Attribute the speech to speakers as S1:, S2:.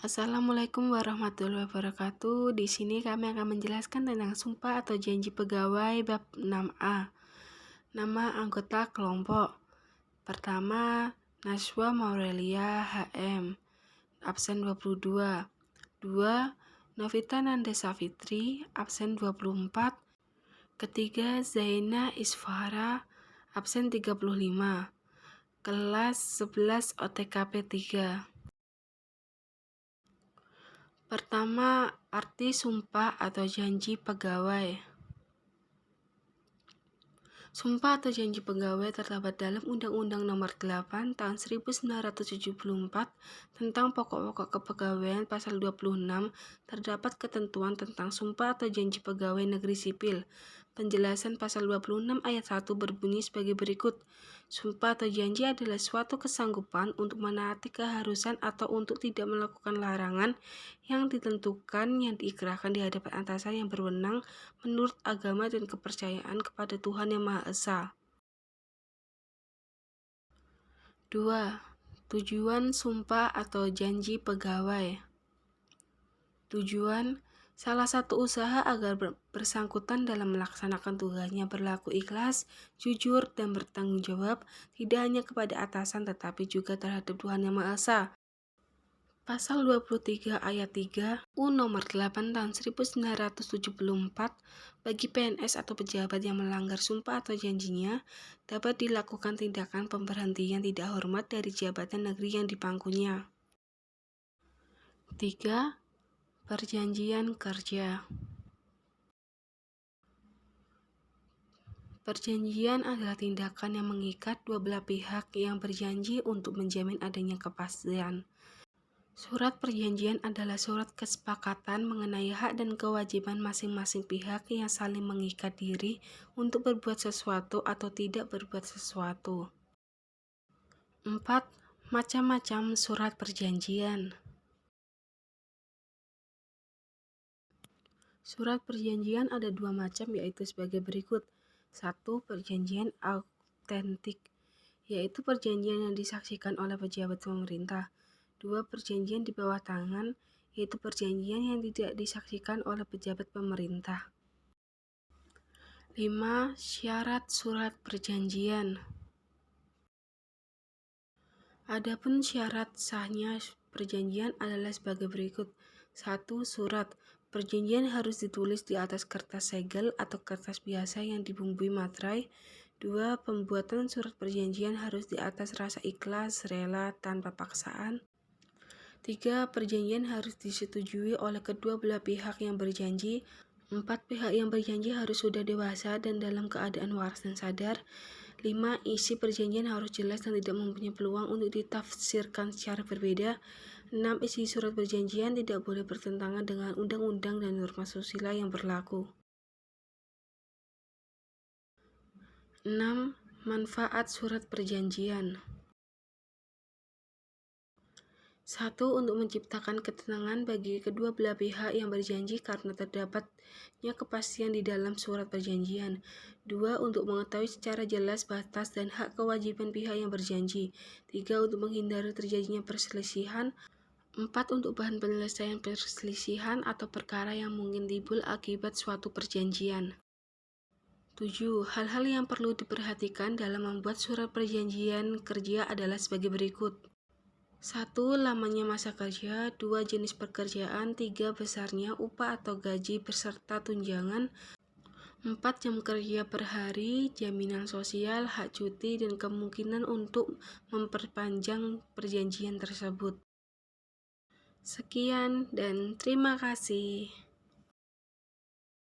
S1: Assalamualaikum warahmatullahi wabarakatuh. Di sini kami akan menjelaskan tentang sumpah atau janji pegawai bab 6A. Nama anggota kelompok. Pertama, Najwa Maurelia HM, absen 22. 2. Novita Nandesa Fitri, absen 24. Ketiga, Zaina Isfara, absen 35. Kelas 11 OTKP 3. Pertama, arti sumpah atau janji pegawai. Sumpah atau janji pegawai terdapat dalam Undang-Undang Nomor 8 Tahun 1974 tentang pokok-pokok kepegawaian. Pasal 26 terdapat ketentuan tentang sumpah atau janji pegawai negeri sipil. Penjelasan pasal 26 ayat 1 berbunyi sebagai berikut. Sumpah atau janji adalah suatu kesanggupan untuk menaati keharusan atau untuk tidak melakukan larangan yang ditentukan yang diikrarkan di hadapan atasan yang berwenang menurut agama dan kepercayaan kepada Tuhan Yang Maha Esa. 2. Tujuan sumpah atau janji pegawai. Tujuan: salah satu usaha agar bersangkutan dalam melaksanakan tugasnya berlaku ikhlas, jujur, dan bertanggung jawab tidak hanya kepada atasan tetapi juga terhadap Tuhan Yang Maha Esa. Pasal 23 ayat 3 U Nomor 8 Tahun 1974 bagi PNS atau pejabat yang melanggar sumpah atau janjinya dapat dilakukan tindakan pemberhentian tidak hormat dari jabatan negeri yang dipangkunya. 3. Perjanjian kerja. Perjanjian adalah tindakan yang mengikat dua belah pihak yang berjanji untuk menjamin adanya kepastian. Surat perjanjian adalah surat kesepakatan mengenai hak dan kewajiban masing-masing pihak yang saling mengikat diri untuk berbuat sesuatu atau tidak berbuat sesuatu. 4. Macam-macam surat perjanjian. Surat perjanjian ada dua macam, yaitu sebagai berikut. 1. Perjanjian autentik, yaitu perjanjian yang disaksikan oleh pejabat pemerintah. 2. Perjanjian di bawah tangan, yaitu perjanjian yang tidak disaksikan oleh pejabat pemerintah. 5. Syarat surat perjanjian. Adapun syarat sahnya perjanjian adalah sebagai berikut. 1. Surat perjanjian harus ditulis di atas kertas segel atau kertas biasa yang dibumbui materai. 2. Pembuatan surat perjanjian harus di atas rasa ikhlas, rela, tanpa paksaan. 3. Perjanjian harus disetujui oleh kedua belah pihak yang berjanji. 4. Pihak yang berjanji harus sudah dewasa dan dalam keadaan waras dan sadar. 5. Isi perjanjian harus jelas dan tidak mempunyai peluang untuk ditafsirkan secara berbeda. 6. Isi surat perjanjian tidak boleh bertentangan dengan undang-undang dan norma susila yang berlaku. 6. Manfaat surat perjanjian. 1. Untuk menciptakan ketenangan bagi kedua belah pihak yang berjanji karena terdapatnya kepastian di dalam surat perjanjian. 2. Untuk mengetahui secara jelas batas dan hak kewajiban pihak yang berjanji. 3. Untuk menghindari terjadinya perselisihan. 4. Untuk bahan penyelesaian perselisihan atau perkara yang mungkin timbul akibat suatu perjanjian. 7. Hal-hal yang perlu diperhatikan dalam membuat surat perjanjian kerja adalah sebagai berikut. 1. Lamanya masa kerja. 2. Jenis pekerjaan. 3. Besarnya upah atau gaji beserta tunjangan. 4. Jam kerja per hari, jaminan sosial, hak cuti, dan kemungkinan untuk memperpanjang perjanjian tersebut. Sekian dan terima kasih.